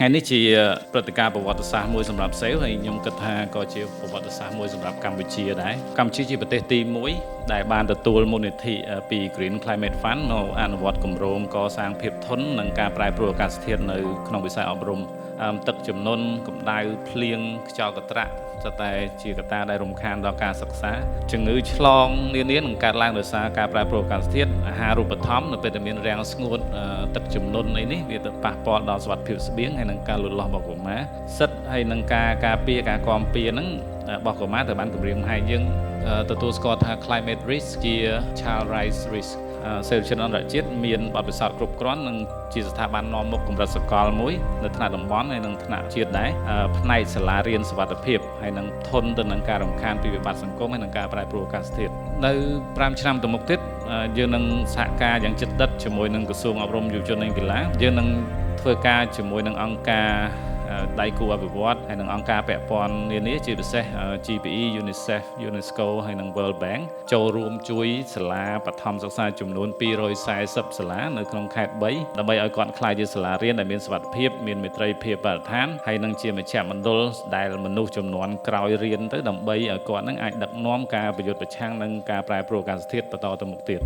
ថ្ងៃនេះជាព្រឹត្តិការណ៍ប្រវត្តិសាស្ត្រមួយសម្រាប់សេលហើយខ្ញុំគិតថាក៏ជាប្រវត្តិសាស្ត្រមួយសម្រាប់កម្ពុជាដែរកម្ពុជាជាប្រទេសទី1ដែលបានទទួលមូលនិធិពី Green Climate Fund នៅអនុវត្តគម្រោងកសាងភាពធន់និងការប្រែប្រួលអាកាសធាតុនៅក្នុងវិស័យអប់រំទឹកជំនន់កម្ដៅភ្លៀងខ្យល់កន្ត្រាក់ស្ទើរតែជាកត្តាដែលរំខានដល់ការសិក្សាជំងឺឆ្លងនានានឹងកើតឡើងដោយសារការប្រែប្រួលអាកាសធាតុអាហារូបត្ថម្ភនៅពេលដែលមានរាំងស្ងួតទឹកជំនន់នេះវាទៅប៉ះពាល់ដល់សុខភាពស្បៀងហើយនឹងការលូតលាស់របស់កុមារសិទ្ធហើយនឹងការការពារការគាំពៀហ្នឹងរបស់កុមារត្រូវបានគម្រាមកំហែងយើងទទួលស្គាល់ថា climate risk ជា child rights risk សេលជនអន្តរជាតិមានបទពិសោធន៍គ្រប់គ្រាន់និងជាស្ថាប័ននាំមុខកម្រិតសកលមួយនៅថ្នាក់តំបន់ហើយនិងថ្នាក់ជាតិដែរផ្នែកសាលារៀនសុវត្ថិភាពហើយនឹងធន់ទៅនឹងការរំខានពីវិបត្តិសង្គមហើយនឹងការប្រែប្រួលអាកាសធាតុនៅ5ឆ្នាំទៅមុខទៀតយើងនឹងសហការយ៉ាងជិតដិតជាមួយនឹងក្រសួងអប់រំយុវជននិងកីឡាយើងនឹងធ្វើការជាមួយនឹងអង្គការដៃគូអភិវឌ្ឍហើយនឹងអង្គការពាក់ព័ន្ធនានាជាពិសេស GPE UNICEF UNESCO ហើយនិង World Bank ចូលរួមជួយសាលាបឋមសិក្សាចំនួន240សាលានៅក្នុងខេត្ត3ដើម្បីឲ្យគាត់ក្លាយជាសាលារៀនដែលមានសុវត្ថិភាពមានមេត្រីភាពបរិស្ថានហើយនឹងជាមជ្ឈមណ្ឌលដែលមនុស្សចំនួនក្រោយរៀនទៅដើម្បីឲ្យគាត់នឹងអាចដឹកនាំការប្រយុទ្ធប្រឆាំងនឹងការប្រែប្រួលអាកាសធាតុបន្តទៅមុខទៀត